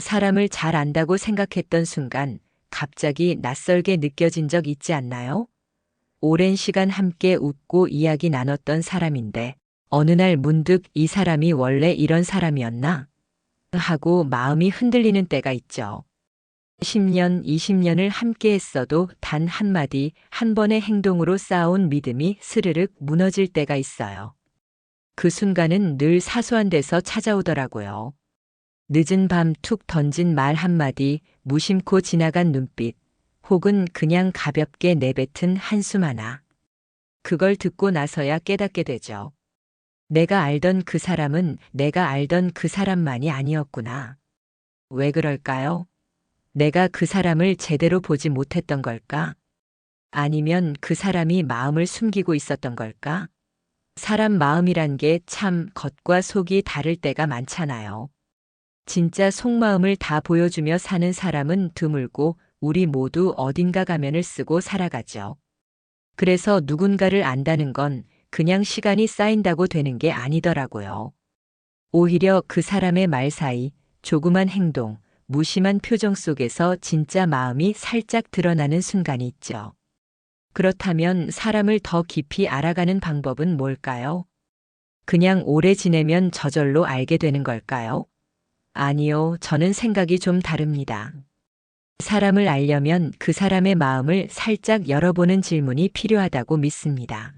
사람을 잘 안다고 생각했던 순간 갑자기 낯설게 느껴진 적 있지 않나요? 오랜 시간 함께 웃고 이야기 나눴던 사람인데 어느 날 문득 이 사람이 원래 이런 사람이었나? 하고 마음이 흔들리는 때가 있죠. 10년, 20년을 함께 했어도 단 한마디, 한 번의 행동으로 쌓아온 믿음이 스르륵 무너질 때가 있어요. 그 순간은 늘 사소한 데서 찾아오더라고요. 늦은 밤 툭 던진 말 한마디, 무심코 지나간 눈빛, 혹은 그냥 가볍게 내뱉은 한숨 하나. 그걸 듣고 나서야 깨닫게 되죠. 내가 알던 그 사람은 내가 알던 그 사람만이 아니었구나. 왜 그럴까요? 내가 그 사람을 제대로 보지 못했던 걸까? 아니면 그 사람이 마음을 숨기고 있었던 걸까? 사람 마음이란 게 참 겉과 속이 다를 때가 많잖아요. 진짜 속마음을 다 보여주며 사는 사람은 드물고 우리 모두 어딘가 가면을 쓰고 살아가죠. 그래서 누군가를 안다는 건 그냥 시간이 쌓인다고 되는 게 아니더라고요. 오히려 그 사람의 말 사이, 조그만 행동, 무심한 표정 속에서 진짜 마음이 살짝 드러나는 순간이 있죠. 그렇다면 사람을 더 깊이 알아가는 방법은 뭘까요? 그냥 오래 지내면 저절로 알게 되는 걸까요? 아니요, 저는 생각이 좀 다릅니다. 사람을 알려면 그 사람의 마음을 살짝 열어보는 질문이 필요하다고 믿습니다.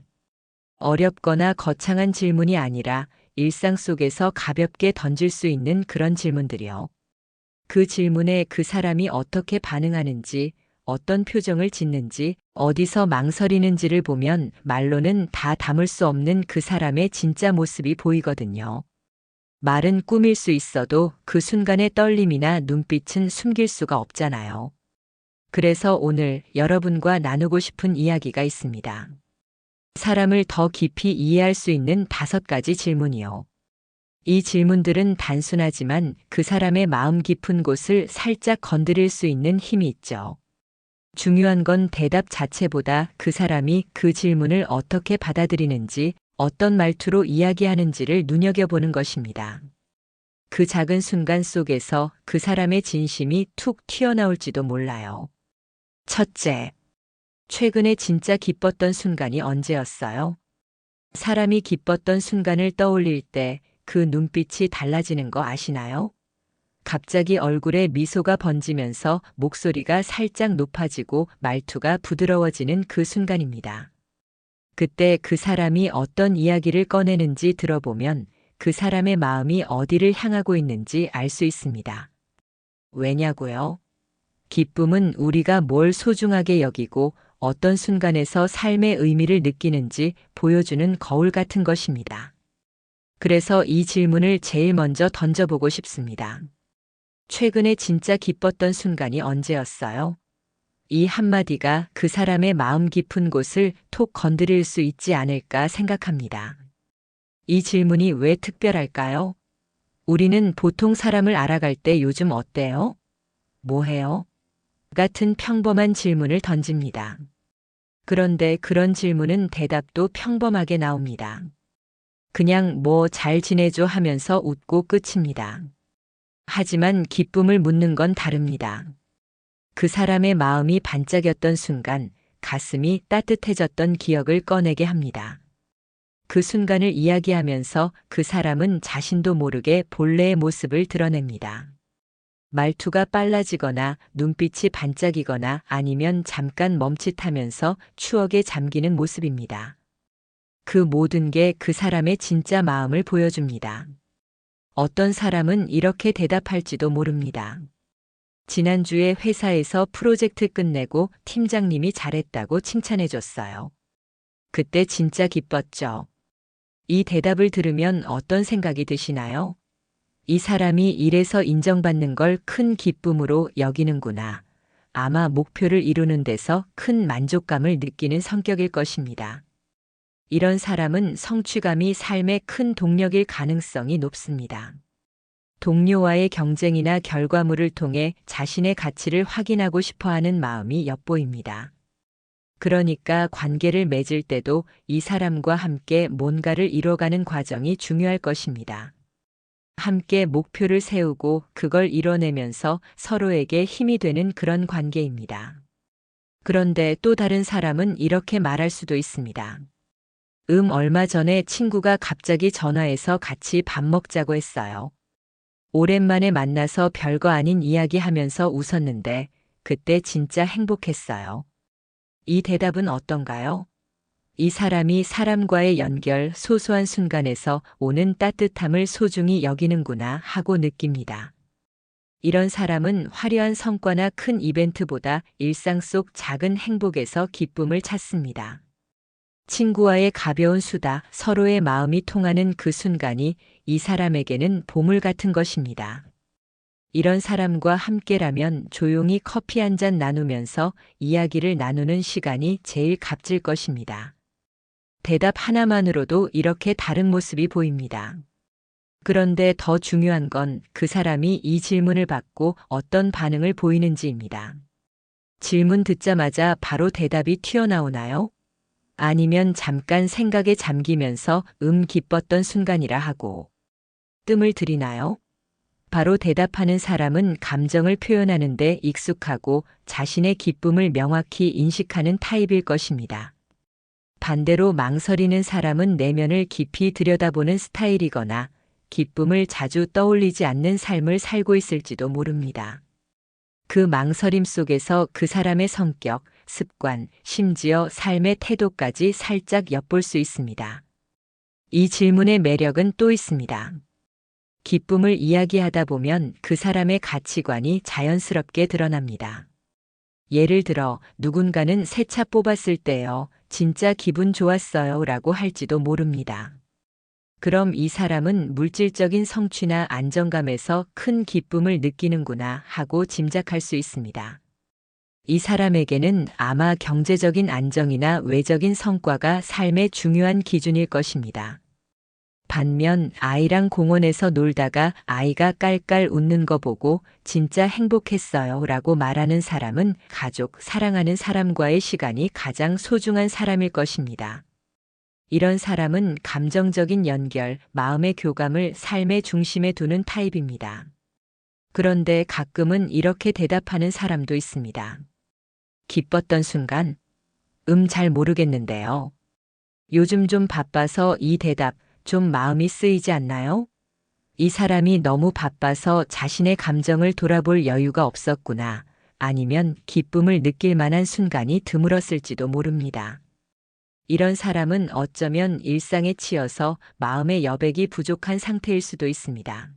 어렵거나 거창한 질문이 아니라 일상 속에서 가볍게 던질 수 있는 그런 질문들이요. 그 질문에 그 사람이 어떻게 반응하는지, 어떤 표정을 짓는지, 어디서 망설이는지를 보면 말로는 다 담을 수 없는 그 사람의 진짜 모습이 보이거든요. 말은 꾸밀 수 있어도 그 순간의 떨림이나 눈빛은 숨길 수가 없잖아요. 그래서 오늘 여러분과 나누고 싶은 이야기가 있습니다. 사람을 더 깊이 이해할 수 있는 5가지 질문이요. 이 질문들은 단순하지만 그 사람의 마음 깊은 곳을 살짝 건드릴 수 있는 힘이 있죠. 중요한 건 대답 자체보다 그 사람이 그 질문을 어떻게 받아들이는지, 어떤 말투로 이야기하는지를 눈여겨보는 것입니다. 그 작은 순간 속에서 그 사람의 진심이 툭 튀어나올지도 몰라요. 첫째, 최근에 진짜 기뻤던 순간이 언제였어요? 사람이 기뻤던 순간을 떠올릴 때 그 눈빛이 달라지는 거 아시나요? 갑자기 얼굴에 미소가 번지면서 목소리가 살짝 높아지고 말투가 부드러워지는 그 순간입니다. 그때 그 사람이 어떤 이야기를 꺼내는지 들어보면 그 사람의 마음이 어디를 향하고 있는지 알 수 있습니다. 왜냐고요? 기쁨은 우리가 뭘 소중하게 여기고 어떤 순간에서 삶의 의미를 느끼는지 보여주는 거울 같은 것입니다. 그래서 이 질문을 제일 먼저 던져보고 싶습니다. 최근에 진짜 기뻤던 순간이 언제였어요? 이 한마디가 그 사람의 마음 깊은 곳을 톡 건드릴 수 있지 않을까 생각합니다. 이 질문이 왜 특별할까요? 우리는 보통 사람을 알아갈 때 요즘 어때요? 뭐 해요? 같은 평범한 질문을 던집니다. 그런데 그런 질문은 대답도 평범하게 나옵니다. 그냥 뭐 잘 지내죠 하면서 웃고 끝입니다. 하지만 기쁨을 묻는 건 다릅니다. 그 사람의 마음이 반짝였던 순간 가슴이 따뜻해졌던 기억을 꺼내게 합니다. 그 순간을 이야기하면서 그 사람은 자신도 모르게 본래의 모습을 드러냅니다. 말투가 빨라지거나 눈빛이 반짝이거나 아니면 잠깐 멈칫하면서 추억에 잠기는 모습입니다. 그 모든 게 그 사람의 진짜 마음을 보여줍니다. 어떤 사람은 이렇게 대답할지도 모릅니다. 지난주에 회사에서 프로젝트 끝내고 팀장님이 잘했다고 칭찬해줬어요. 그때 진짜 기뻤죠. 이 대답을 들으면 어떤 생각이 드시나요? 이 사람이 일에서 인정받는 걸 큰 기쁨으로 여기는구나. 아마 목표를 이루는 데서 큰 만족감을 느끼는 성격일 것입니다. 이런 사람은 성취감이 삶의 큰 동력일 가능성이 높습니다. 동료와의 경쟁이나 결과물을 통해 자신의 가치를 확인하고 싶어 하는 마음이 엿보입니다. 그러니까 관계를 맺을 때도 이 사람과 함께 뭔가를 이뤄가는 과정이 중요할 것입니다. 함께 목표를 세우고 그걸 이뤄내면서 서로에게 힘이 되는 그런 관계입니다. 그런데 또 다른 사람은 이렇게 말할 수도 있습니다. 얼마 전에 친구가 갑자기 전화해서 같이 밥 먹자고 했어요. 오랜만에 만나서 별거 아닌 이야기 하면서 웃었는데 그때 진짜 행복했어요. 이 대답은 어떤가요? 이 사람이 사람과의 연결, 소소한 순간에서 오는 따뜻함을 소중히 여기는구나 하고 느낍니다. 이런 사람은 화려한 성과나 큰 이벤트보다 일상 속 작은 행복에서 기쁨을 찾습니다. 친구와의 가벼운 수다, 서로의 마음이 통하는 그 순간이 이 사람에게는 보물 같은 것입니다. 이런 사람과 함께라면 조용히 커피 한 잔 나누면서 이야기를 나누는 시간이 제일 값질 것입니다. 대답 하나만으로도 이렇게 다른 모습이 보입니다. 그런데 더 중요한 건 그 사람이 이 질문을 받고 어떤 반응을 보이는지입니다. 질문 듣자마자 바로 대답이 튀어나오나요? 아니면 잠깐 생각에 잠기면서 기뻤던 순간이라 하고 뜸을 들이나요? 바로 대답하는 사람은 감정을 표현하는 데 익숙하고 자신의 기쁨을 명확히 인식하는 타입일 것입니다. 반대로 망설이는 사람은 내면을 깊이 들여다보는 스타일이거나 기쁨을 자주 떠올리지 않는 삶을 살고 있을지도 모릅니다. 그 망설임 속에서 그 사람의 성격, 습관, 심지어 삶의 태도까지 살짝 엿볼 수 있습니다. 이 질문의 매력은 또 있습니다. 기쁨을 이야기하다 보면 그 사람의 가치관이 자연스럽게 드러납니다. 예를 들어 누군가는 새 차 뽑았을 때요, 진짜 기분 좋았어요 라고 할지도 모릅니다. 그럼 이 사람은 물질적인 성취나 안정감에서 큰 기쁨을 느끼는구나 하고 짐작할 수 있습니다. 이 사람에게는 아마 경제적인 안정이나 외적인 성과가 삶의 중요한 기준일 것입니다. 반면 아이랑 공원에서 놀다가 아이가 깔깔 웃는 거 보고 진짜 행복했어요 라고 말하는 사람은 가족, 사랑하는 사람과의 시간이 가장 소중한 사람일 것입니다. 이런 사람은 감정적인 연결, 마음의 교감을 삶의 중심에 두는 타입입니다. 그런데 가끔은 이렇게 대답하는 사람도 있습니다. 기뻤던 순간? 잘 모르겠는데요. 요즘 좀 바빠서 이 대답 좀 마음이 쓰이지 않나요? 이 사람이 너무 바빠서 자신의 감정을 돌아볼 여유가 없었구나. 아니면 기쁨을 느낄 만한 순간이 드물었을지도 모릅니다. 이런 사람은 어쩌면 일상에 치여서 마음의 여백이 부족한 상태일 수도 있습니다.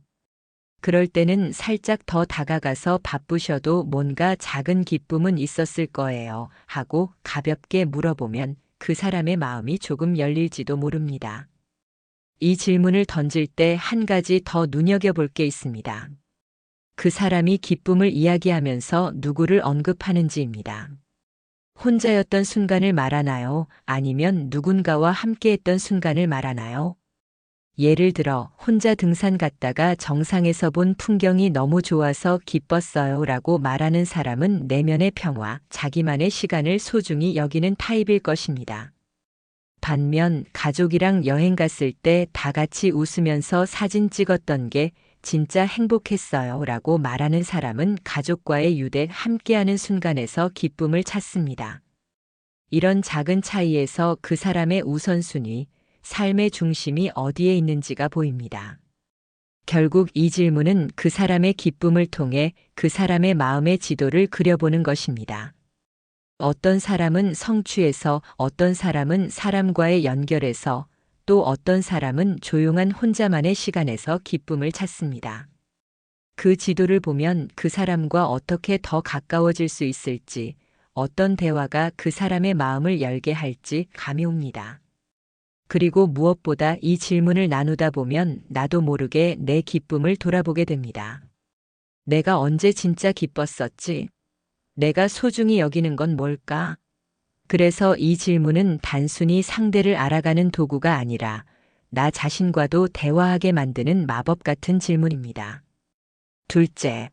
그럴 때는 살짝 더 다가가서 바쁘셔도 뭔가 작은 기쁨은 있었을 거예요 하고 가볍게 물어보면 그 사람의 마음이 조금 열릴지도 모릅니다. 이 질문을 던질 때 한 가지 더 눈여겨볼 게 있습니다. 그 사람이 기쁨을 이야기하면서 누구를 언급하는지입니다. 혼자였던 순간을 말하나요? 아니면 누군가와 함께했던 순간을 말하나요? 예를 들어 혼자 등산 갔다가 정상에서 본 풍경이 너무 좋아서 기뻤어요 라고 말하는 사람은 내면의 평화, 자기만의 시간을 소중히 여기는 타입일 것입니다. 반면 가족이랑 여행 갔을 때 다 같이 웃으면서 사진 찍었던 게 진짜 행복했어요 라고 말하는 사람은 가족과의 유대 함께하는 순간에서 기쁨을 찾습니다. 이런 작은 차이에서 그 사람의 우선순위, 삶의 중심이 어디에 있는지가 보입니다. 결국 이 질문은 그 사람의 기쁨을 통해 그 사람의 마음의 지도를 그려보는 것입니다. 어떤 사람은 성취에서, 어떤 사람은 사람과의 연결에서, 또 어떤 사람은 조용한 혼자만의 시간에서 기쁨을 찾습니다. 그 지도를 보면 그 사람과 어떻게 더 가까워질 수 있을지, 어떤 대화가 그 사람의 마음을 열게 할지 감이 옵니다. 그리고 무엇보다 이 질문을 나누다 보면 나도 모르게 내 기쁨을 돌아보게 됩니다. 내가 언제 진짜 기뻤었지? 내가 소중히 여기는 건 뭘까? 그래서 이 질문은 단순히 상대를 알아가는 도구가 아니라 나 자신과도 대화하게 만드는 마법 같은 질문입니다. 둘째,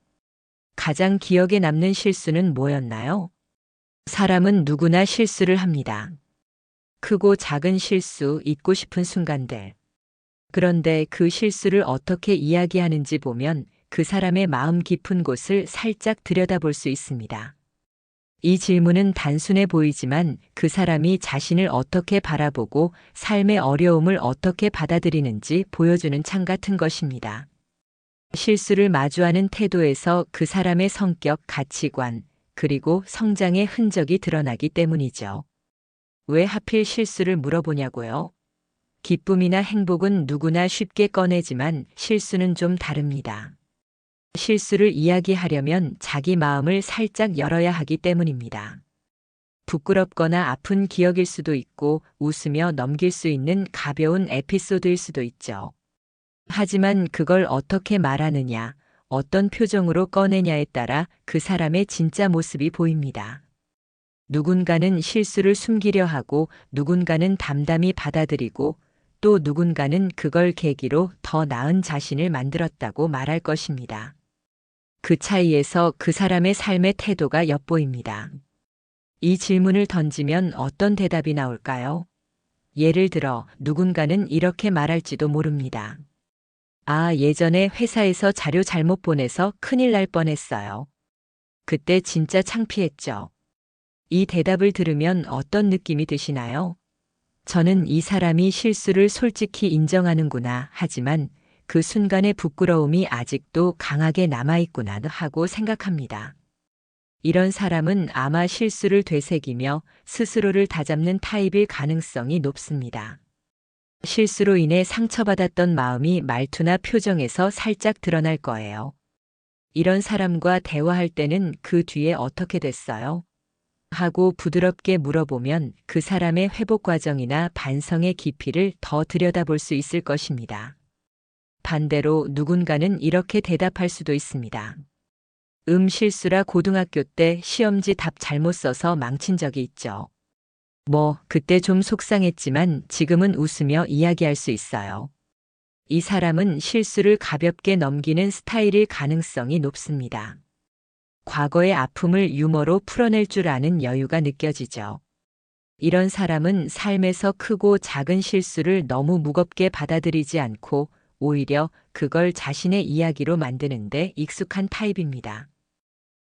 가장 기억에 남는 실수는 뭐였나요? 사람은 누구나 실수를 합니다. 크고 작은 실수, 잊고 싶은 순간들. 그런데 그 실수를 어떻게 이야기하는지 보면 그 사람의 마음 깊은 곳을 살짝 들여다볼 수 있습니다. 이 질문은 단순해 보이지만 그 사람이 자신을 어떻게 바라보고 삶의 어려움을 어떻게 받아들이는지 보여주는 창 같은 것입니다. 실수를 마주하는 태도에서 그 사람의 성격, 가치관, 그리고 성장의 흔적이 드러나기 때문이죠. 왜 하필 실수를 물어보냐고요? 기쁨이나 행복은 누구나 쉽게 꺼내지만 실수는 좀 다릅니다. 실수를 이야기하려면 자기 마음을 살짝 열어야 하기 때문입니다. 부끄럽거나 아픈 기억일 수도 있고 웃으며 넘길 수 있는 가벼운 에피소드일 수도 있죠. 하지만 그걸 어떻게 말하느냐, 어떤 표정으로 꺼내냐에 따라 그 사람의 진짜 모습이 보입니다. 누군가는 실수를 숨기려 하고 누군가는 담담히 받아들이고 또 누군가는 그걸 계기로 더 나은 자신을 만들었다고 말할 것입니다. 그 차이에서 그 사람의 삶의 태도가 엿보입니다. 이 질문을 던지면 어떤 대답이 나올까요? 예를 들어 누군가는 이렇게 말할지도 모릅니다. 아, 예전에 회사에서 자료 잘못 보내서 큰일 날 뻔했어요. 그때 진짜 창피했죠. 이 대답을 들으면 어떤 느낌이 드시나요? 저는 이 사람이 실수를 솔직히 인정하는구나 하지만 그 순간의 부끄러움이 아직도 강하게 남아있구나 하고 생각합니다. 이런 사람은 아마 실수를 되새기며 스스로를 다잡는 타입일 가능성이 높습니다. 실수로 인해 상처받았던 마음이 말투나 표정에서 살짝 드러날 거예요. 이런 사람과 대화할 때는 그 뒤에 어떻게 됐어요? 하고 부드럽게 물어보면 그 사람의 회복 과정이나 반성의 깊이를 더 들여다볼 수 있을 것입니다. 반대로 누군가는 이렇게 대답할 수도 있습니다. 실수라 고등학교 때 시험지 답 잘못 써서 망친 적이 있죠. 그때 좀 속상했지만 지금은 웃으며 이야기할 수 있어요. 이 사람은 실수를 가볍게 넘기는 스타일일 가능성이 높습니다. 과거의 아픔을 유머로 풀어낼 줄 아는 여유가 느껴지죠. 이런 사람은 삶에서 크고 작은 실수를 너무 무겁게 받아들이지 않고 오히려 그걸 자신의 이야기로 만드는데 익숙한 타입입니다.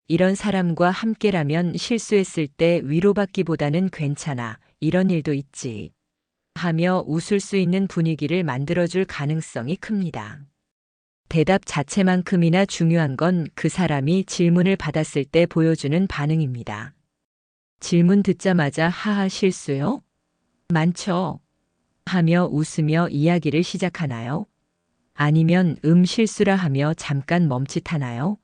이런 사람과 함께라면 실수했을 때 위로받기보다는 괜찮아, 이런 일도 있지 하며 웃을 수 있는 분위기를 만들어줄 가능성이 큽니다. 대답 자체만큼이나 중요한 건 그 사람이 질문을 받았을 때 보여주는 반응입니다. 질문 듣자마자 하하 실수요? 많죠. 하며 웃으며 이야기를 시작하나요? 아니면 실수라 하며 잠깐 멈칫하나요?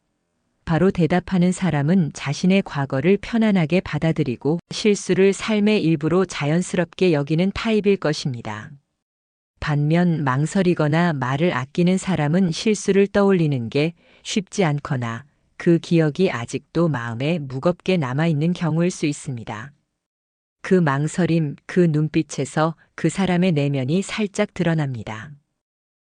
바로 대답하는 사람은 자신의 과거를 편안하게 받아들이고 실수를 삶의 일부로 자연스럽게 여기는 타입일 것입니다. 반면 망설이거나 말을 아끼는 사람은 실수를 떠올리는 게 쉽지 않거나 그 기억이 아직도 마음에 무겁게 남아있는 경우일 수 있습니다. 그 망설임, 그 눈빛에서 그 사람의 내면이 살짝 드러납니다.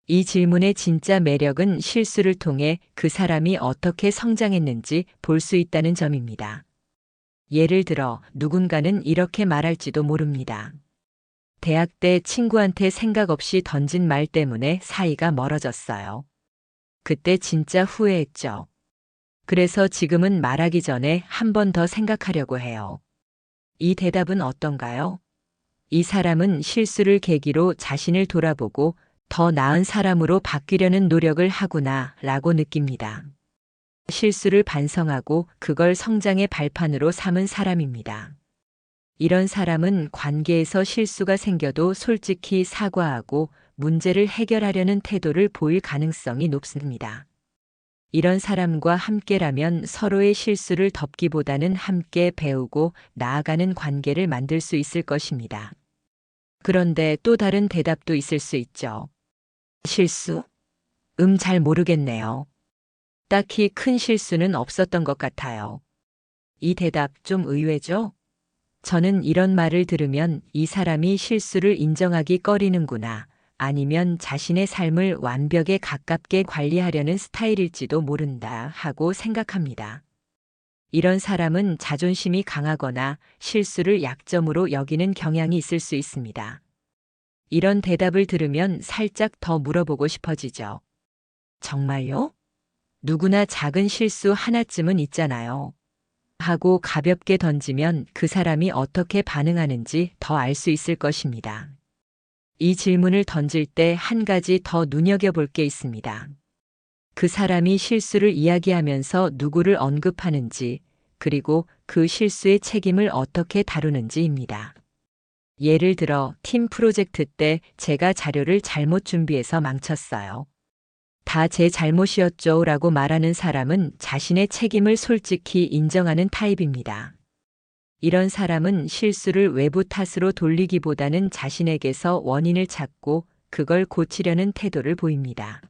이 질문의 진짜 매력은 실수를 통해 그 사람이 어떻게 성장했는지 볼 수 있다는 점입니다. 예를 들어 누군가는 이렇게 말할지도 모릅니다. 대학 때 친구한테 생각 없이 던진 말 때문에 사이가 멀어졌어요. 그때 진짜 후회했죠. 그래서 지금은 말하기 전에 한 번 더 생각하려고 해요. 이 대답은 어떤가요? 이 사람은 실수를 계기로 자신을 돌아보고 더 나은 사람으로 바뀌려는 노력을 하구나 라고 느낍니다. 실수를 반성하고 그걸 성장의 발판으로 삼은 사람입니다. 이런 사람은 관계에서 실수가 생겨도 솔직히 사과하고 문제를 해결하려는 태도를 보일 가능성이 높습니다. 이런 사람과 함께라면 서로의 실수를 덮기보다는 함께 배우고 나아가는 관계를 만들 수 있을 것입니다. 그런데 또 다른 대답도 있을 수 있죠. 실수? 잘 모르겠네요. 딱히 큰 실수는 없었던 것 같아요. 이 대답 좀 의외죠? 저는 이런 말을 들으면 이 사람이 실수를 인정하기 꺼리는구나, 아니면 자신의 삶을 완벽에 가깝게 관리하려는 스타일일지도 모른다 하고 생각합니다. 이런 사람은 자존심이 강하거나 실수를 약점으로 여기는 경향이 있을 수 있습니다. 이런 대답을 들으면 살짝 더 물어보고 싶어지죠. 정말요? 누구나 작은 실수 하나쯤은 있잖아요. 하고 가볍게 던지면 그 사람이 어떻게 반응하는지 더 알 수 있을 것입니다. 이 질문을 던질 때 한 가지 더 눈여겨볼 게 있습니다. 그 사람이 실수를 이야기하면서 누구를 언급하는지, 그리고 그 실수의 책임을 어떻게 다루는지입니다. 예를 들어 팀 프로젝트 때 제가 자료를 잘못 준비해서 망쳤어요. 다 제 잘못이었죠 라고 말하는 사람은 자신의 책임을 솔직히 인정하는 타입입니다. 이런 사람은 실수를 외부 탓으로 돌리기보다는 자신에게서 원인을 찾고 그걸 고치려는 태도를 보입니다.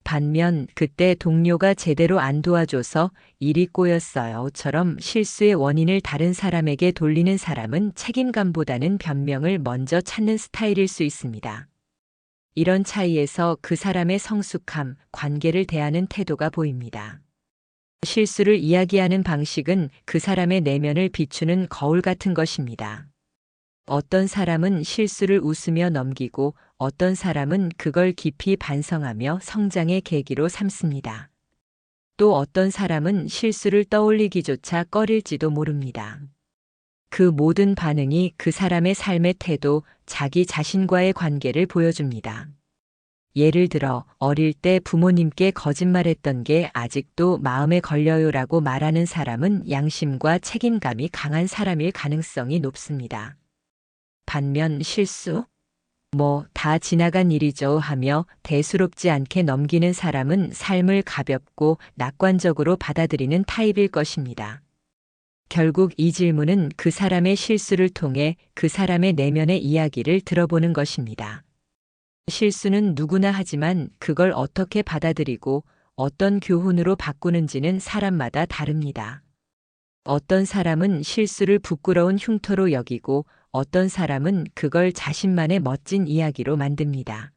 반면 그때 동료가 제대로 안 도와줘서 일이 꼬였어요처럼 실수의 원인을 다른 사람에게 돌리는 사람은 책임감보다는 변명을 먼저 찾는 스타일일 수 있습니다. 이런 차이에서 그 사람의 성숙함, 관계를 대하는 태도가 보입니다. 실수를 이야기하는 방식은 그 사람의 내면을 비추는 거울 같은 것입니다. 어떤 사람은 실수를 웃으며 넘기고 어떤 사람은 그걸 깊이 반성하며 성장의 계기로 삼습니다. 또 어떤 사람은 실수를 떠올리기조차 꺼릴지도 모릅니다. 그 모든 반응이 그 사람의 삶의 태도, 자기 자신과의 관계를 보여줍니다. 예를 들어 어릴 때 부모님께 거짓말했던 게 아직도 마음에 걸려요라고 말하는 사람은 양심과 책임감이 강한 사람일 가능성이 높습니다. 반면 실수? 다 지나간 일이죠 하며 대수롭지 않게 넘기는 사람은 삶을 가볍고 낙관적으로 받아들이는 타입일 것입니다. 결국 이 질문은 그 사람의 실수를 통해 그 사람의 내면의 이야기를 들어보는 것입니다. 실수는 누구나 하지만 그걸 어떻게 받아들이고 어떤 교훈으로 바꾸는지는 사람마다 다릅니다. 어떤 사람은 실수를 부끄러운 흉터로 여기고 어떤 사람은 그걸 자신만의 멋진 이야기로 만듭니다.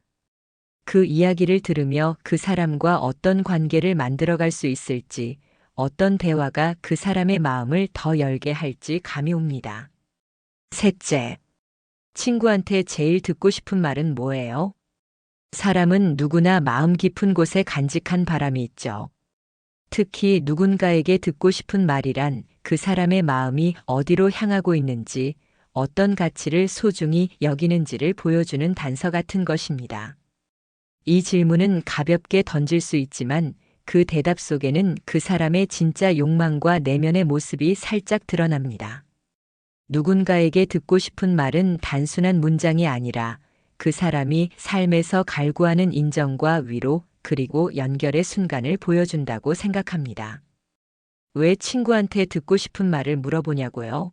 그 이야기를 들으며 그 사람과 어떤 관계를 만들어갈 수 있을지, 어떤 대화가 그 사람의 마음을 더 열게 할지 감이 옵니다. 셋째, 친구한테 제일 듣고 싶은 말은 뭐예요? 사람은 누구나 마음 깊은 곳에 간직한 바람이 있죠. 특히 누군가에게 듣고 싶은 말이란 그 사람의 마음이 어디로 향하고 있는지, 어떤 가치를 소중히 여기는지를 보여주는 단서 같은 것입니다. 이 질문은 가볍게 던질 수 있지만 그 대답 속에는 그 사람의 진짜 욕망과 내면의 모습이 살짝 드러납니다. 누군가에게 듣고 싶은 말은 단순한 문장이 아니라 그 사람이 삶에서 갈구하는 인정과 위로 그리고 연결의 순간을 보여준다고 생각합니다. 왜 친구한테 듣고 싶은 말을 물어보냐고요?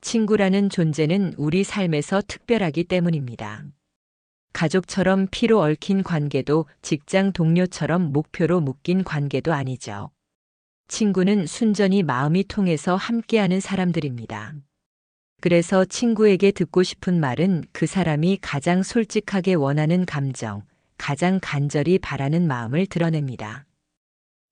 친구라는 존재는 우리 삶에서 특별하기 때문입니다. 가족처럼 피로 얽힌 관계도 직장 동료처럼 목표로 묶인 관계도 아니죠. 친구는 순전히 마음이 통해서 함께하는 사람들입니다. 그래서 친구에게 듣고 싶은 말은 그 사람이 가장 솔직하게 원하는 감정, 가장 간절히 바라는 마음을 드러냅니다.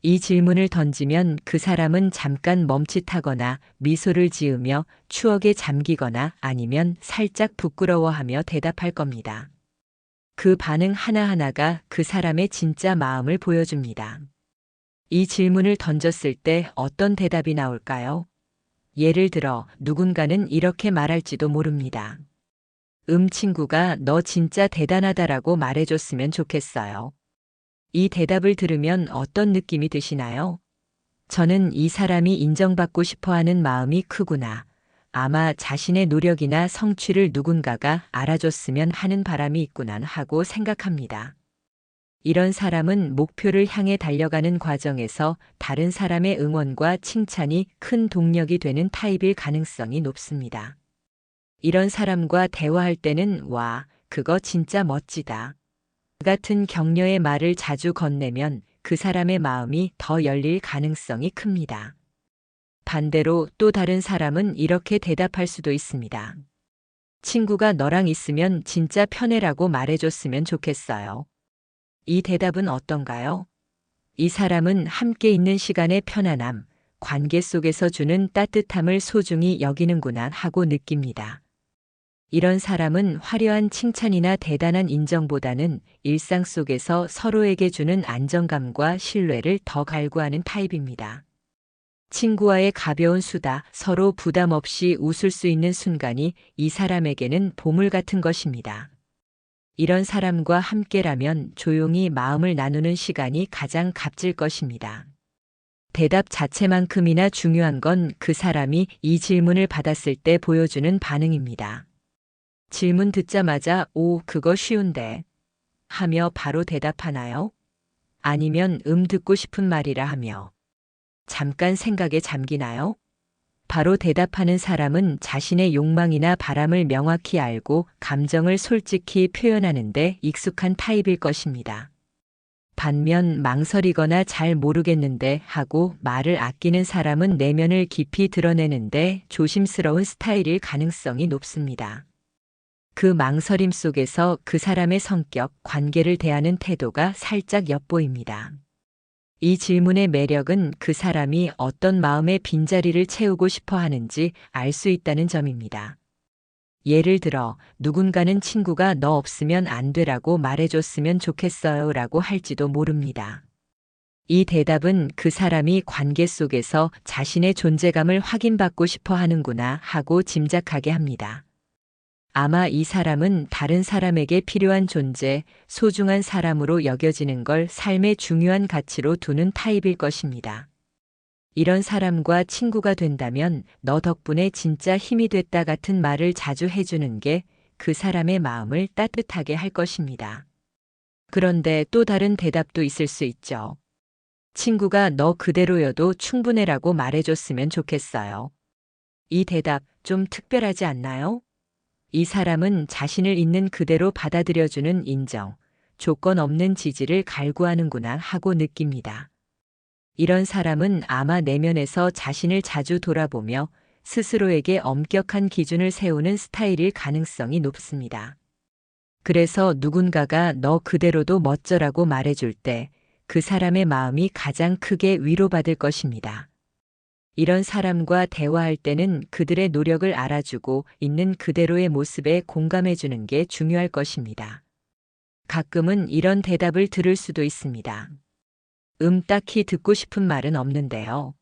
이 질문을 던지면 그 사람은 잠깐 멈칫하거나 미소를 지으며 추억에 잠기거나 아니면 살짝 부끄러워하며 대답할 겁니다. 그 반응 하나하나가 그 사람의 진짜 마음을 보여줍니다. 이 질문을 던졌을 때 어떤 대답이 나올까요? 예를 들어 누군가는 이렇게 말할지도 모릅니다. 친구가 너 진짜 대단하다라고 말해줬으면 좋겠어요. 이 대답을 들으면 어떤 느낌이 드시나요? 저는 이 사람이 인정받고 싶어 하는 마음이 크구나. 아마 자신의 노력이나 성취를 누군가가 알아줬으면 하는 바람이 있구나 하고 생각합니다. 이런 사람은 목표를 향해 달려가는 과정에서 다른 사람의 응원과 칭찬이 큰 동력이 되는 타입일 가능성이 높습니다. 이런 사람과 대화할 때는 와, 그거 진짜 멋지다. 같은 격려의 말을 자주 건네면 그 사람의 마음이 더 열릴 가능성이 큽니다. 반대로 또 다른 사람은 이렇게 대답할 수도 있습니다. 친구가 너랑 있으면 진짜 편해라고 말해줬으면 좋겠어요. 이 대답은 어떤가요? 이 사람은 함께 있는 시간의 편안함, 관계 속에서 주는 따뜻함을 소중히 여기는구나 하고 느낍니다. 이런 사람은 화려한 칭찬이나 대단한 인정보다는 일상 속에서 서로에게 주는 안정감과 신뢰를 더 갈구하는 타입입니다. 친구와의 가벼운 수다, 서로 부담 없이 웃을 수 있는 순간이 이 사람에게는 보물 같은 것입니다. 이런 사람과 함께라면 조용히 마음을 나누는 시간이 가장 값질 것입니다. 대답 자체만큼이나 중요한 건 그 사람이 이 질문을 받았을 때 보여주는 반응입니다. 질문 듣자마자 오, 그거 쉬운데 하며 바로 대답하나요? 아니면 듣고 싶은 말이라 하며 잠깐 생각에 잠기나요? 바로 대답하는 사람은 자신의 욕망이나 바람을 명확히 알고 감정을 솔직히 표현하는데 익숙한 타입일 것입니다. 반면 망설이거나 잘 모르겠는데 하고 말을 아끼는 사람은 내면을 깊이 드러내는데 조심스러운 스타일일 가능성이 높습니다. 그 망설임 속에서 그 사람의 성격, 관계를 대하는 태도가 살짝 엿보입니다. 이 질문의 매력은 그 사람이 어떤 마음의 빈자리를 채우고 싶어 하는지 알 수 있다는 점입니다. 예를 들어 누군가는 친구가 너 없으면 안 되라고 말해줬으면 좋겠어요 라고 할지도 모릅니다. 이 대답은 그 사람이 관계 속에서 자신의 존재감을 확인받고 싶어 하는구나 하고 짐작하게 합니다. 아마 이 사람은 다른 사람에게 필요한 존재, 소중한 사람으로 여겨지는 걸 삶의 중요한 가치로 두는 타입일 것입니다. 이런 사람과 친구가 된다면 너 덕분에 진짜 힘이 됐다 같은 말을 자주 해주는 게 그 사람의 마음을 따뜻하게 할 것입니다. 그런데 또 다른 대답도 있을 수 있죠. 친구가 너 그대로여도 충분해라고 말해줬으면 좋겠어요. 이 대답 좀 특별하지 않나요? 이 사람은 자신을 있는 그대로 받아들여주는 인정, 조건 없는 지지를 갈구하는구나 하고 느낍니다. 이런 사람은 아마 내면에서 자신을 자주 돌아보며 스스로에게 엄격한 기준을 세우는 스타일일 가능성이 높습니다. 그래서 누군가가 너 그대로도 멋져라고 말해줄 때 그 사람의 마음이 가장 크게 위로받을 것입니다. 이런 사람과 대화할 때는 그들의 노력을 알아주고 있는 그대로의 모습에 공감해주는 게 중요할 것입니다. 가끔은 이런 대답을 들을 수도 있습니다. 딱히 듣고 싶은 말은 없는데요.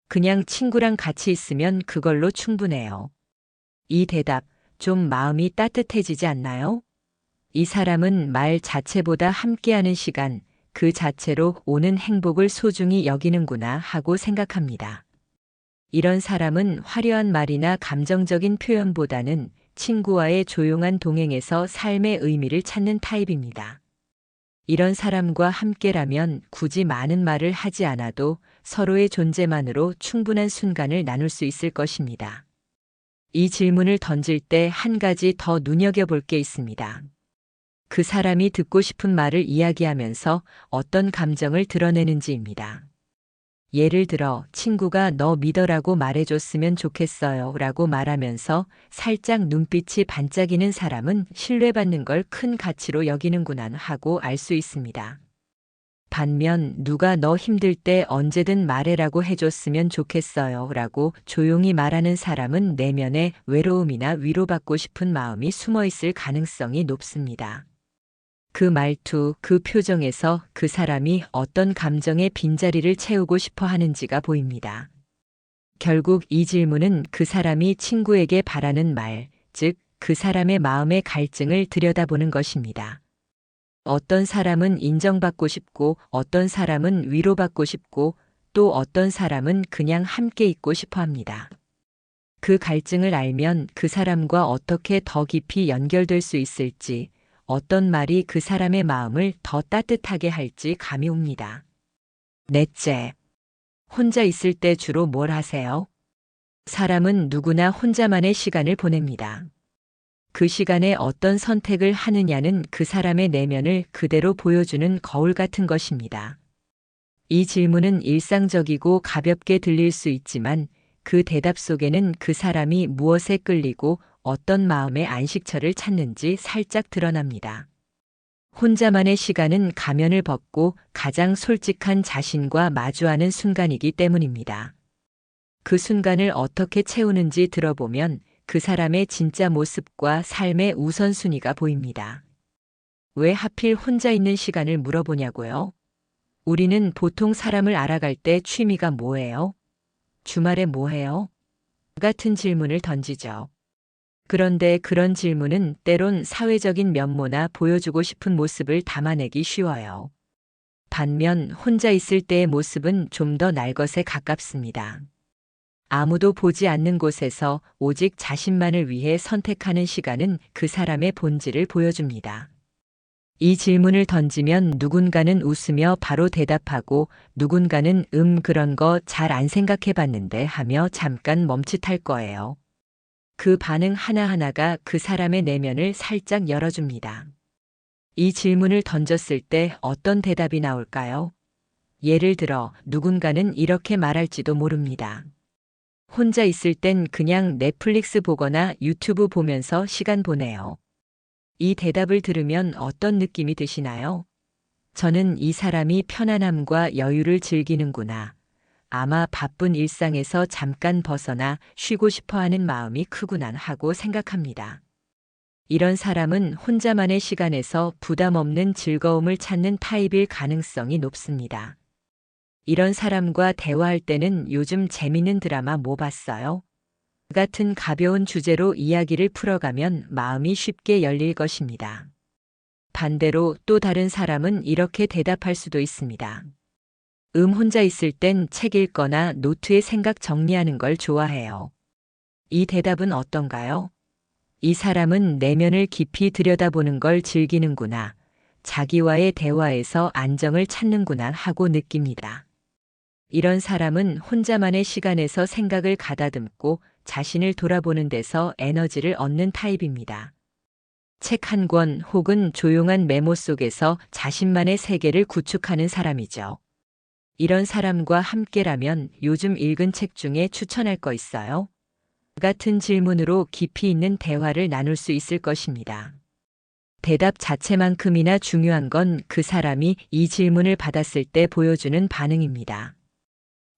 그냥 친구랑 같이 있으면 그걸로 충분해요. 이 대답 좀 마음이 따뜻해지지 않나요? 이 사람은 말 자체보다 함께하는 시간, 그 자체로 오는 행복을 소중히 여기는구나 하고 생각합니다. 이런 사람은 화려한 말이나 감정적인 표현보다는 친구와의 조용한 동행에서 삶의 의미를 찾는 타입입니다. 이런 사람과 함께라면 굳이 많은 말을 하지 않아도 서로의 존재만으로 충분한 순간을 나눌 수 있을 것입니다. 이 질문을 던질 때 한 가지 더 눈여겨볼 게 있습니다. 그 사람이 듣고 싶은 말을 이야기하면서 어떤 감정을 드러내는지입니다. 예를 들어 친구가 너 믿어라고 말해줬으면 좋겠어요 라고 말하면서 살짝 눈빛이 반짝이는 사람은 신뢰받는 걸 큰 가치로 여기는구나 하고 알 수 있습니다. 반면 누가 너 힘들 때 언제든 말해라고 해줬으면 좋겠어요 라고 조용히 말하는 사람은 내면에 외로움이나 위로받고 싶은 마음이 숨어 있을 가능성이 높습니다. 그 말투, 그 표정에서 그 사람이 어떤 감정의 빈자리를 채우고 싶어 하는지가 보입니다. 결국 이 질문은 그 사람이 친구에게 바라는 말, 즉, 그 사람의 마음의 갈증을 들여다보는 것입니다. 어떤 사람은 인정받고 싶고, 어떤 사람은 위로받고 싶고, 또 어떤 사람은 그냥 함께 있고 싶어 합니다. 그 갈증을 알면 그 사람과 어떻게 더 깊이 연결될 수 있을지, 어떤 말이 그 사람의 마음을 더 따뜻하게 할지 감이 옵니다. 넷째, 혼자 있을 때 주로 뭘 하세요? 사람은 누구나 혼자만의 시간을 보냅니다. 그 시간에 어떤 선택을 하느냐는 그 사람의 내면을 그대로 보여주는 거울 같은 것입니다. 이 질문은 일상적이고 가볍게 들릴 수 있지만 그 대답 속에는 그 사람이 무엇에 끌리고 어떤 마음의 안식처를 찾는지 살짝 드러납니다. 혼자만의 시간은 가면을 벗고 가장 솔직한 자신과 마주하는 순간이기 때문입니다. 그 순간을 어떻게 채우는지 들어보면 그 사람의 진짜 모습과 삶의 우선순위가 보입니다. 왜 하필 혼자 있는 시간을 물어보냐고요? 우리는 보통 사람을 알아갈 때 취미가 뭐예요? 주말에 뭐 해요? 같은 질문을 던지죠. 그런데 그런 질문은 때론 사회적인 면모나 보여주고 싶은 모습을 담아내기 쉬워요. 반면 혼자 있을 때의 모습은 좀 더 날 것에 가깝습니다. 아무도 보지 않는 곳에서 오직 자신만을 위해 선택하는 시간은 그 사람의 본질을 보여줍니다. 이 질문을 던지면 누군가는 웃으며 바로 대답하고 누군가는 그런 거 잘 안 생각해 봤는데 하며 잠깐 멈칫할 거예요. 그 반응 하나하나가 그 사람의 내면을 살짝 열어줍니다. 이 질문을 던졌을 때 어떤 대답이 나올까요? 예를 들어 누군가는 이렇게 말할지도 모릅니다. 혼자 있을 땐 그냥 넷플릭스 보거나 유튜브 보면서 시간 보내요. 이 대답을 들으면 어떤 느낌이 드시나요? 저는 이 사람이 편안함과 여유를 즐기는구나. 아마 바쁜 일상에서 잠깐 벗어나 쉬고 싶어 하는 마음이 크구나 하고 생각합니다. 이런 사람은 혼자만의 시간에서 부담 없는 즐거움을 찾는 타입일 가능성이 높습니다. 이런 사람과 대화할 때는 요즘 재밌는 드라마 뭐 봤어요? 같은 가벼운 주제로 이야기를 풀어가면 마음이 쉽게 열릴 것입니다. 반대로 또 다른 사람은 이렇게 대답할 수도 있습니다. 혼자 있을 땐 책 읽거나 노트에 생각 정리하는 걸 좋아해요. 이 대답은 어떤가요? 이 사람은 내면을 깊이 들여다보는 걸 즐기는구나. 자기와의 대화에서 안정을 찾는구나 하고 느낍니다. 이런 사람은 혼자만의 시간에서 생각을 가다듬고 자신을 돌아보는 데서 에너지를 얻는 타입입니다. 책 한 권 혹은 조용한 메모 속에서 자신만의 세계를 구축하는 사람이죠. 이런 사람과 함께라면 요즘 읽은 책 중에 추천할 거 있어요? 같은 질문으로 깊이 있는 대화를 나눌 수 있을 것입니다. 대답 자체만큼이나 중요한 건 그 사람이 이 질문을 받았을 때 보여주는 반응입니다.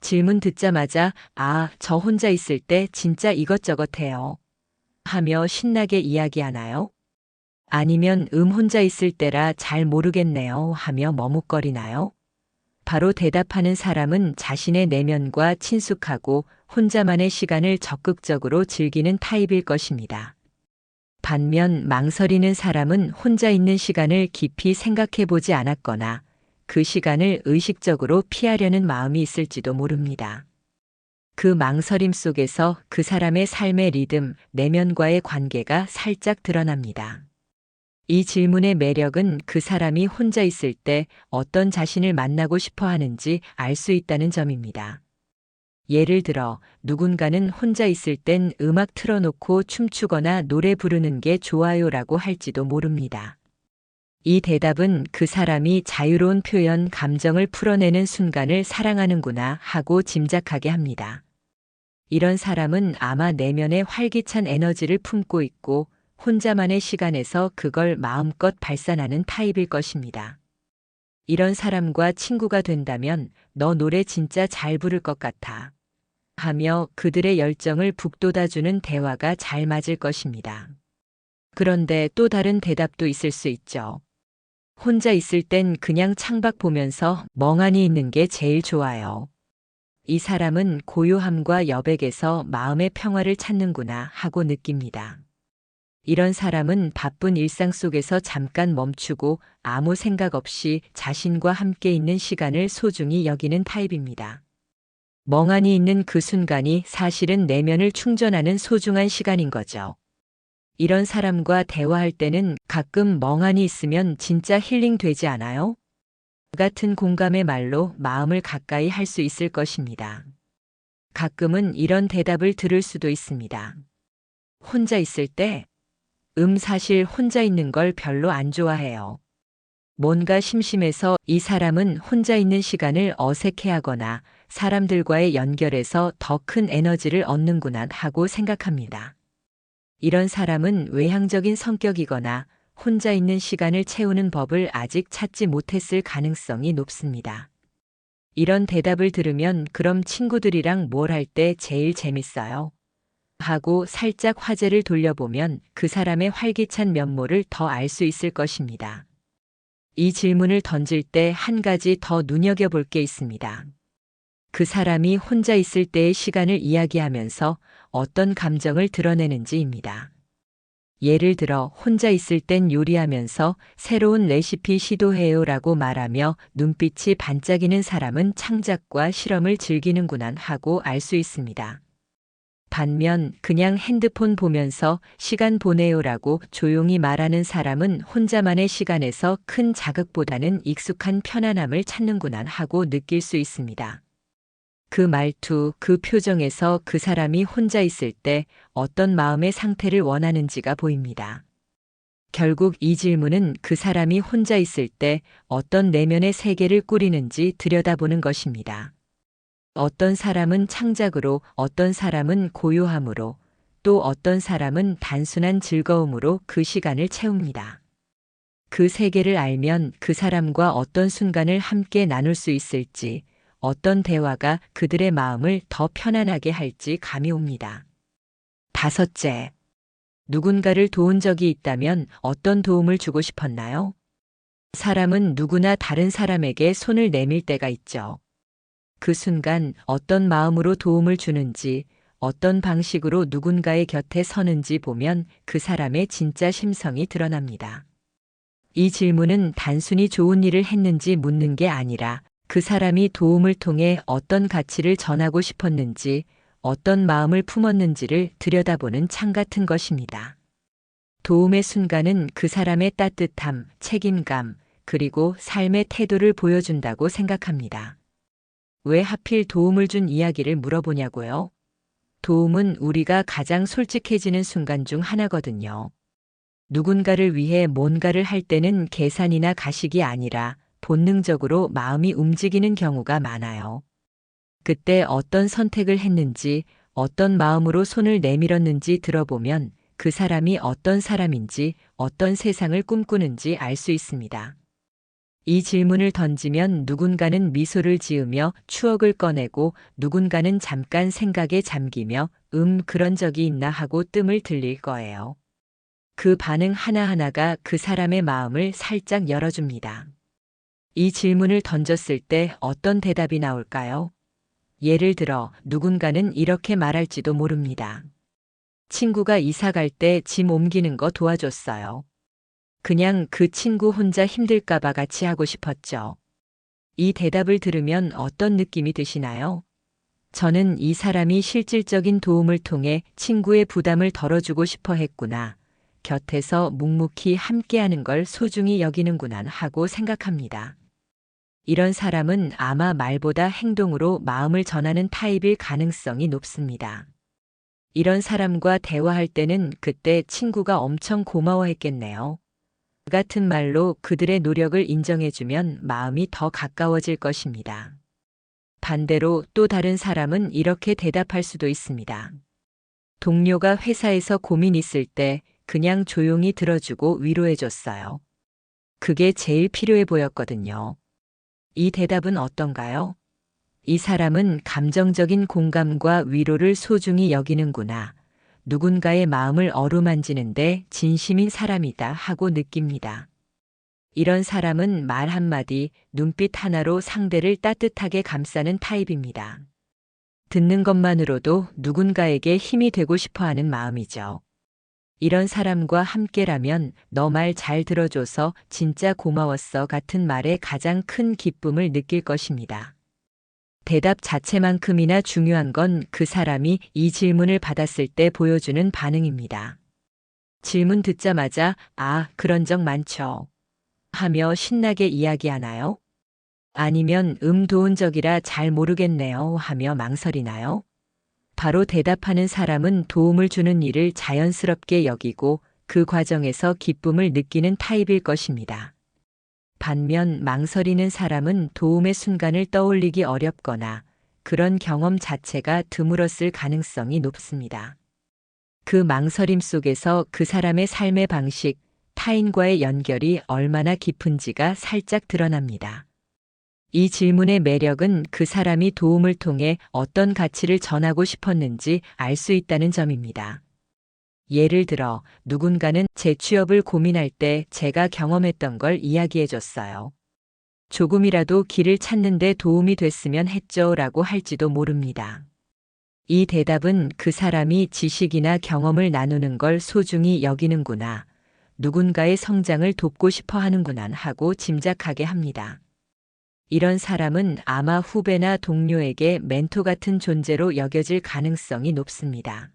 질문 듣자마자 저 혼자 있을 때 진짜 이것저것 해요. 하며 신나게 이야기하나요? 아니면 혼자 있을 때라 잘 모르겠네요 하며 머뭇거리나요? 바로 대답하는 사람은 자신의 내면과 친숙하고 혼자만의 시간을 적극적으로 즐기는 타입일 것입니다. 반면 망설이는 사람은 혼자 있는 시간을 깊이 생각해 보지 않았거나 그 시간을 의식적으로 피하려는 마음이 있을지도 모릅니다. 그 망설임 속에서 그 사람의 삶의 리듬, 내면과의 관계가 살짝 드러납니다. 이 질문의 매력은 그 사람이 혼자 있을 때 어떤 자신을 만나고 싶어 하는지 알 수 있다는 점입니다. 예를 들어 누군가는 혼자 있을 땐 음악 틀어놓고 춤추거나 노래 부르는 게 좋아요라고 할지도 모릅니다. 이 대답은 그 사람이 자유로운 표현, 감정을 풀어내는 순간을 사랑하는구나 하고 짐작하게 합니다. 이런 사람은 아마 내면에 활기찬 에너지를 품고 있고 혼자만의 시간에서 그걸 마음껏 발산하는 타입일 것입니다. 이런 사람과 친구가 된다면 너 노래 진짜 잘 부를 것 같아. 하며 그들의 열정을 북돋아주는 대화가 잘 맞을 것입니다. 그런데 또 다른 대답도 있을 수 있죠. 혼자 있을 땐 그냥 창밖 보면서 멍하니 있는 게 제일 좋아요. 이 사람은 고요함과 여백에서 마음의 평화를 찾는구나 하고 느낍니다. 이런 사람은 바쁜 일상 속에서 잠깐 멈추고 아무 생각 없이 자신과 함께 있는 시간을 소중히 여기는 타입입니다. 멍하니 있는 그 순간이 사실은 내면을 충전하는 소중한 시간인 거죠. 이런 사람과 대화할 때는 가끔 멍하니 있으면 진짜 힐링 되지 않아요? 같은 공감의 말로 마음을 가까이 할 수 있을 것입니다. 가끔은 이런 대답을 들을 수도 있습니다. 혼자 있을 때, 사실 혼자 있는 걸 별로 안 좋아해요. 뭔가 심심해서 이 사람은 혼자 있는 시간을 어색해하거나 사람들과의 연결에서 더 큰 에너지를 얻는구나 하고 생각합니다. 이런 사람은 외향적인 성격이거나 혼자 있는 시간을 채우는 법을 아직 찾지 못했을 가능성이 높습니다. 이런 대답을 들으면 그럼 친구들이랑 뭘 할 때 제일 재밌어요? 하고 살짝 화제를 돌려보면 그 사람의 활기찬 면모를 더 알 수 있을 것입니다. 이 질문을 던질 때 한 가지 더 눈여겨볼 게 있습니다. 그 사람이 혼자 있을 때의 시간을 이야기하면서 어떤 감정을 드러내는지입니다. 예를 들어 혼자 있을 땐 요리하면서 새로운 레시피 시도해요라고 말하며 눈빛이 반짝이는 사람은 창작과 실험을 즐기는구나 하고 알 수 있습니다. 반면 그냥 핸드폰 보면서 시간 보내요라고 조용히 말하는 사람은 혼자만의 시간에서 큰 자극보다는 익숙한 편안함을 찾는구나 하고 느낄 수 있습니다. 그 말투, 그 표정에서 그 사람이 혼자 있을 때 어떤 마음의 상태를 원하는지가 보입니다. 결국 이 질문은 그 사람이 혼자 있을 때 어떤 내면의 세계를 꾸리는지 들여다보는 것입니다. 어떤 사람은 창작으로, 어떤 사람은 고요함으로, 또 어떤 사람은 단순한 즐거움으로 그 시간을 채웁니다. 그 세계를 알면 그 사람과 어떤 순간을 함께 나눌 수 있을지, 어떤 대화가 그들의 마음을 더 편안하게 할지 감이 옵니다. 다섯째, 누군가를 도운 적이 있다면 어떤 도움을 주고 싶었나요? 사람은 누구나 다른 사람에게 손을 내밀 때가 있죠. 그 순간 어떤 마음으로 도움을 주는지, 어떤 방식으로 누군가의 곁에 서는지 보면 그 사람의 진짜 심성이 드러납니다. 이 질문은 단순히 좋은 일을 했는지 묻는 게 아니라 그 사람이 도움을 통해 어떤 가치를 전하고 싶었는지, 어떤 마음을 품었는지를 들여다보는 창 같은 것입니다. 도움의 순간은 그 사람의 따뜻함, 책임감, 그리고 삶의 태도를 보여준다고 생각합니다. 왜 하필 도움을 준 이야기를 물어보냐고요? 도움은 우리가 가장 솔직해지는 순간 중 하나거든요. 누군가를 위해 뭔가를 할 때는 계산이나 가식이 아니라 본능적으로 마음이 움직이는 경우가 많아요. 그때 어떤 선택을 했는지, 어떤 마음으로 손을 내밀었는지 들어보면 그 사람이 어떤 사람인지, 어떤 세상을 꿈꾸는지 알 수 있습니다. 이 질문을 던지면 누군가는 미소를 지으며 추억을 꺼내고 누군가는 잠깐 생각에 잠기며 그런 적이 있나 하고 뜸을 들릴 거예요. 그 반응 하나하나가 그 사람의 마음을 살짝 열어줍니다. 이 질문을 던졌을 때 어떤 대답이 나올까요? 예를 들어 누군가는 이렇게 말할지도 모릅니다. 친구가 이사 갈 때 짐 옮기는 거 도와줬어요. 그냥 그 친구 혼자 힘들까봐 같이 하고 싶었죠. 이 대답을 들으면 어떤 느낌이 드시나요? 저는 이 사람이 실질적인 도움을 통해 친구의 부담을 덜어주고 싶어 했구나. 곁에서 묵묵히 함께하는 걸 소중히 여기는구나 하고 생각합니다. 이런 사람은 아마 말보다 행동으로 마음을 전하는 타입일 가능성이 높습니다. 이런 사람과 대화할 때는 그때 친구가 엄청 고마워했겠네요. 같은 말로 그들의 노력을 인정해주면 마음이 더 가까워질 것입니다. 반대로 또 다른 사람은 이렇게 대답할 수도 있습니다. 동료가 회사에서 고민 있을 때 그냥 조용히 들어주고 위로해줬어요. 그게 제일 필요해 보였거든요. 이 대답은 어떤가요? 이 사람은 감정적인 공감과 위로를 소중히 여기는구나. 누군가의 마음을 어루만지는데 진심인 사람이다 하고 느낍니다. 이런 사람은 말 한마디, 눈빛 하나로 상대를 따뜻하게 감싸는 타입입니다. 듣는 것만으로도 누군가에게 힘이 되고 싶어 하는 마음이죠. 이런 사람과 함께라면 너 말 잘 들어줘서 진짜 고마웠어 같은 말에 가장 큰 기쁨을 느낄 것입니다. 대답 자체만큼이나 중요한 건 그 사람이 이 질문을 받았을 때 보여주는 반응입니다. 질문 듣자마자 그런 적 많죠. 하며 신나게 이야기하나요? 아니면 도운 적이라 잘 모르겠네요 하며 망설이나요? 바로 대답하는 사람은 도움을 주는 일을 자연스럽게 여기고 그 과정에서 기쁨을 느끼는 타입일 것입니다. 반면 망설이는 사람은 도움의 순간을 떠올리기 어렵거나 그런 경험 자체가 드물었을 가능성이 높습니다. 그 망설임 속에서 그 사람의 삶의 방식, 타인과의 연결이 얼마나 깊은지가 살짝 드러납니다. 이 질문의 매력은 그 사람이 도움을 통해 어떤 가치를 전하고 싶었는지 알 수 있다는 점입니다. 예를 들어, 누군가는 제 취업을 고민할 때 제가 경험했던 걸 이야기해 줬어요. 조금이라도 길을 찾는데 도움이 됐으면 했죠 라고 할지도 모릅니다. 이 대답은 그 사람이 지식이나 경험을 나누는 걸 소중히 여기는구나, 누군가의 성장을 돕고 싶어 하는구나 하고 짐작하게 합니다. 이런 사람은 아마 후배나 동료에게 멘토 같은 존재로 여겨질 가능성이 높습니다.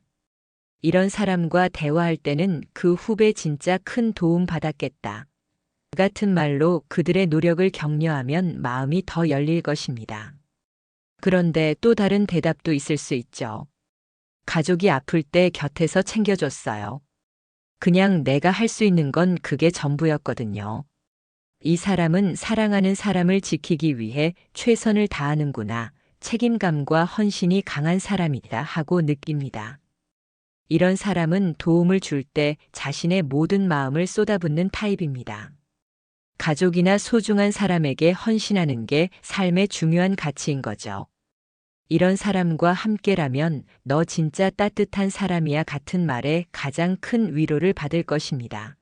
이런 사람과 대화할 때는 그 후배 진짜 큰 도움 받았겠다 같은 말로 그들의 노력을 격려하면 마음이 더 열릴 것입니다. 그런데 또 다른 대답도 있을 수 있죠. 가족이 아플 때 곁에서 챙겨줬어요. 그냥 내가 할 수 있는 건 그게 전부였거든요. 이 사람은 사랑하는 사람을 지키기 위해 최선을 다하는구나, 책임감과 헌신이 강한 사람이다 하고 느낍니다. 이런 사람은 도움을 줄 때 자신의 모든 마음을 쏟아붓는 타입입니다. 가족이나 소중한 사람에게 헌신하는 게 삶의 중요한 가치인 거죠. 이런 사람과 함께라면 너 진짜 따뜻한 사람이야 같은 말에 가장 큰 위로를 받을 것입니다.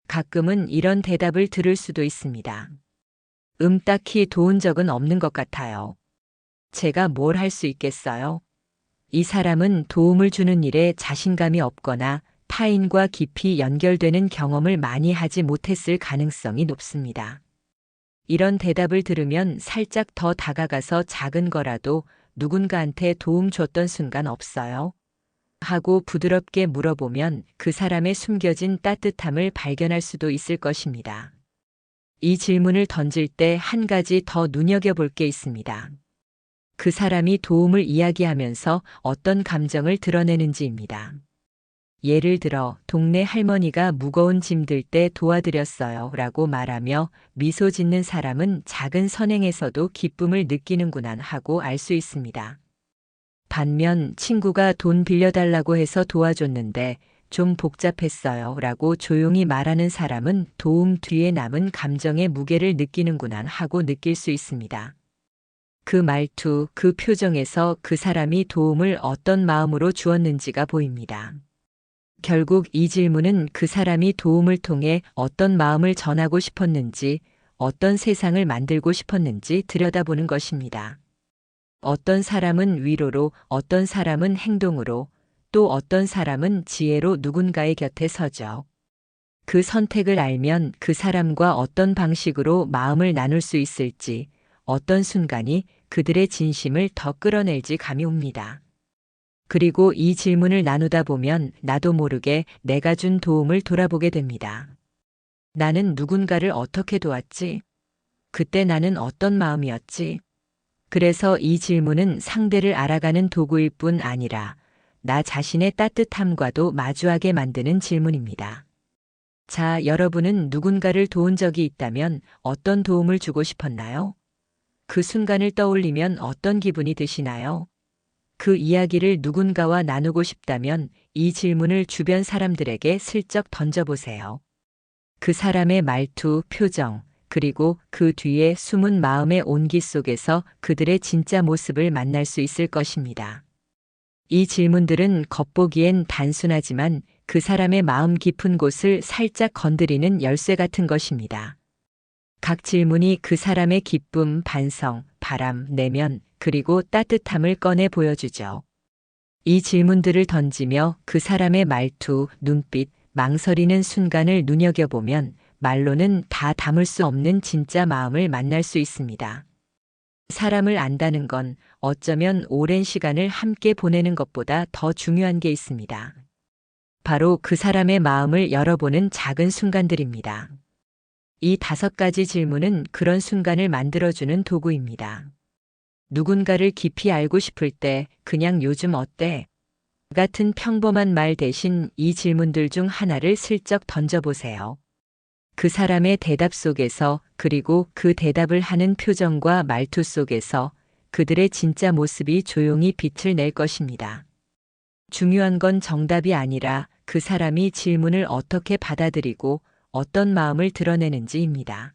가끔은 이런 대답을 들을 수도 있습니다. 딱히 도운 적은 없는 것 같아요. 제가 뭘 할 수 있겠어요? 이 사람은 도움을 주는 일에 자신감이 없거나 타인과 깊이 연결되는 경험을 많이 하지 못했을 가능성이 높습니다. 이런 대답을 들으면 살짝 더 다가가서 작은 거라도 누군가한테 도움 줬던 순간 없어요? 하고 부드럽게 물어보면 그 사람의 숨겨진 따뜻함을 발견할 수도 있을 것입니다. 이 질문을 던질 때 한 가지 더 눈여겨볼 게 있습니다. 그 사람이 도움을 이야기하면서 어떤 감정을 드러내는지입니다. 예를 들어, 동네 할머니가 무거운 짐 들 때 도와드렸어요 라고 말하며 미소 짓는 사람은 작은 선행에서도 기쁨을 느끼는구나 하고 알 수 있습니다. 반면 친구가 돈 빌려달라고 해서 도와줬는데 좀 복잡했어요 라고 조용히 말하는 사람은 도움 뒤에 남은 감정의 무게를 느끼는구나 하고 느낄 수 있습니다. 그 말투, 그 표정에서 그 사람이 도움을 어떤 마음으로 주었는지가 보입니다. 결국 이 질문은 그 사람이 도움을 통해 어떤 마음을 전하고 싶었는지, 어떤 세상을 만들고 싶었는지 들여다보는 것입니다. 어떤 사람은 위로로, 어떤 사람은 행동으로, 또 어떤 사람은 지혜로 누군가의 곁에 서죠. 그 선택을 알면 그 사람과 어떤 방식으로 마음을 나눌 수 있을지, 어떤 순간이 그들의 진심을 더 끌어낼지 감이 옵니다. 그리고 이 질문을 나누다 보면 나도 모르게 내가 준 도움을 돌아보게 됩니다. 나는 누군가를 어떻게 도왔지? 그때 나는 어떤 마음이었지? 그래서 이 질문은 상대를 알아가는 도구일 뿐 아니라 나 자신의 따뜻함과도 마주하게 만드는 질문입니다. 자, 여러분은 누군가를 도운 적이 있다면 어떤 도움을 주고 싶었나요? 그 순간을 떠올리면 어떤 기분이 드시나요? 그 이야기를 누군가와 나누고 싶다면 이 질문을 주변 사람들에게 슬쩍 던져보세요. 그 사람의 말투, 표정, 그리고 그 뒤에 숨은 마음의 온기 속에서 그들의 진짜 모습을 만날 수 있을 것입니다. 이 질문들은 겉보기엔 단순하지만 그 사람의 마음 깊은 곳을 살짝 건드리는 열쇠 같은 것입니다. 각 질문이 그 사람의 기쁨, 반성, 바람, 내면, 그리고 따뜻함을 꺼내 보여주죠. 이 질문들을 던지며 그 사람의 말투, 눈빛, 망설이는 순간을 눈여겨보면 말로는 다 담을 수 없는 진짜 마음을 만날 수 있습니다. 사람을 안다는 건 어쩌면 오랜 시간을 함께 보내는 것보다 더 중요한 게 있습니다. 바로 그 사람의 마음을 열어보는 작은 순간들입니다. 이 5가지 질문은 그런 순간을 만들어주는 도구입니다. 누군가를 깊이 알고 싶을 때 그냥 요즘 어때? 같은 평범한 말 대신 이 질문들 중 하나를 슬쩍 던져보세요. 그 사람의 대답 속에서, 그리고 그 대답을 하는 표정과 말투 속에서 그들의 진짜 모습이 조용히 빛을 낼 것입니다. 중요한 건 정답이 아니라 그 사람이 질문을 어떻게 받아들이고 어떤 마음을 드러내는지입니다.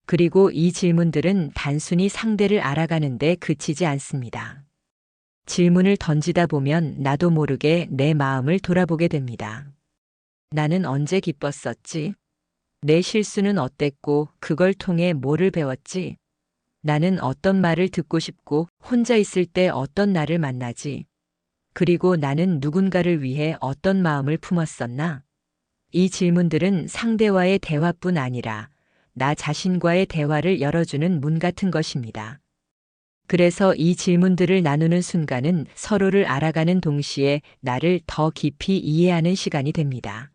그리고 이 질문들은 단순히 상대를 알아가는데 그치지 않습니다. 질문을 던지다 보면 나도 모르게 내 마음을 돌아보게 됩니다. 나는 언제 기뻤었지? 내 실수는 어땠고 그걸 통해 뭐를 배웠지? 나는 어떤 말을 듣고 싶고 혼자 있을 때 어떤 나를 만나지? 그리고 나는 누군가를 위해 어떤 마음을 품었었나? 이 질문들은 상대와의 대화뿐 아니라 나 자신과의 대화를 열어주는 문 같은 것입니다. 그래서 이 질문들을 나누는 순간은 서로를 알아가는 동시에 나를 더 깊이 이해하는 시간이 됩니다.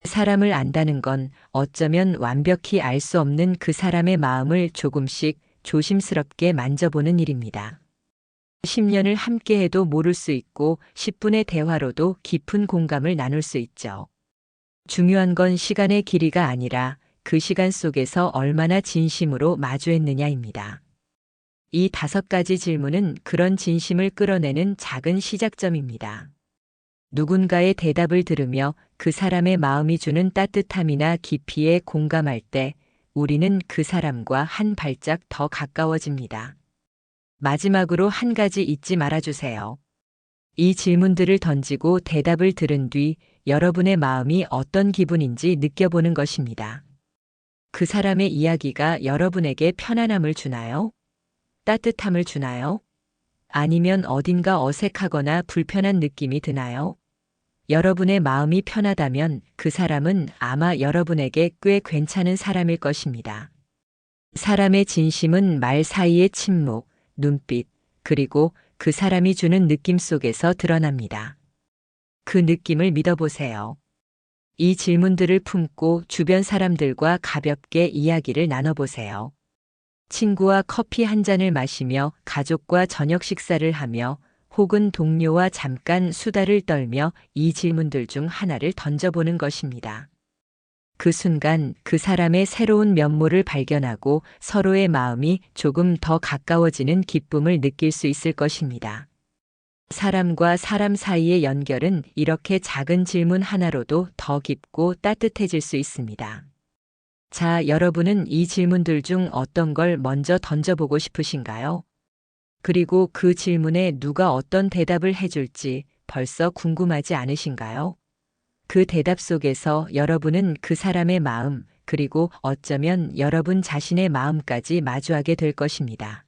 사람을 안다는 건 어쩌면 완벽히 알 수 없는 그 사람의 마음을 조금씩 조심스럽게 만져보는 일입니다. 10년을 함께해도 모를 수 있고 10분의 대화로도 깊은 공감을 나눌 수 있죠. 중요한 건 시간의 길이가 아니라 그 시간 속에서 얼마나 진심으로 마주했느냐입니다. 이 5가지 질문은 그런 진심을 끌어내는 작은 시작점입니다. 누군가의 대답을 들으며 그 사람의 마음이 주는 따뜻함이나 깊이에 공감할 때 우리는 그 사람과 한 발짝 더 가까워집니다. 마지막으로 한 가지 잊지 말아주세요. 이 질문들을 던지고 대답을 들은 뒤 여러분의 마음이 어떤 기분인지 느껴보는 것입니다. 그 사람의 이야기가 여러분에게 편안함을 주나요? 따뜻함을 주나요? 아니면 어딘가 어색하거나 불편한 느낌이 드나요? 여러분의 마음이 편하다면 그 사람은 아마 여러분에게 꽤 괜찮은 사람일 것입니다. 사람의 진심은 말 사이의 침묵, 눈빛, 그리고 그 사람이 주는 느낌 속에서 드러납니다. 그 느낌을 믿어보세요. 이 질문들을 품고 주변 사람들과 가볍게 이야기를 나눠보세요. 친구와 커피 한 잔을 마시며 가족과 저녁 식사를 하며 혹은 동료와 잠깐 수다를 떨며 이 질문들 중 하나를 던져보는 것입니다. 그 순간 그 사람의 새로운 면모를 발견하고 서로의 마음이 조금 더 가까워지는 기쁨을 느낄 수 있을 것입니다. 사람과 사람 사이의 연결은 이렇게 작은 질문 하나로도 더 깊고 따뜻해질 수 있습니다. 자, 여러분은 이 질문들 중 어떤 걸 먼저 던져보고 싶으신가요? 그리고 그 질문에 누가 어떤 대답을 해줄지 벌써 궁금하지 않으신가요? 그 대답 속에서 여러분은 그 사람의 마음, 그리고 어쩌면 여러분 자신의 마음까지 마주하게 될 것입니다.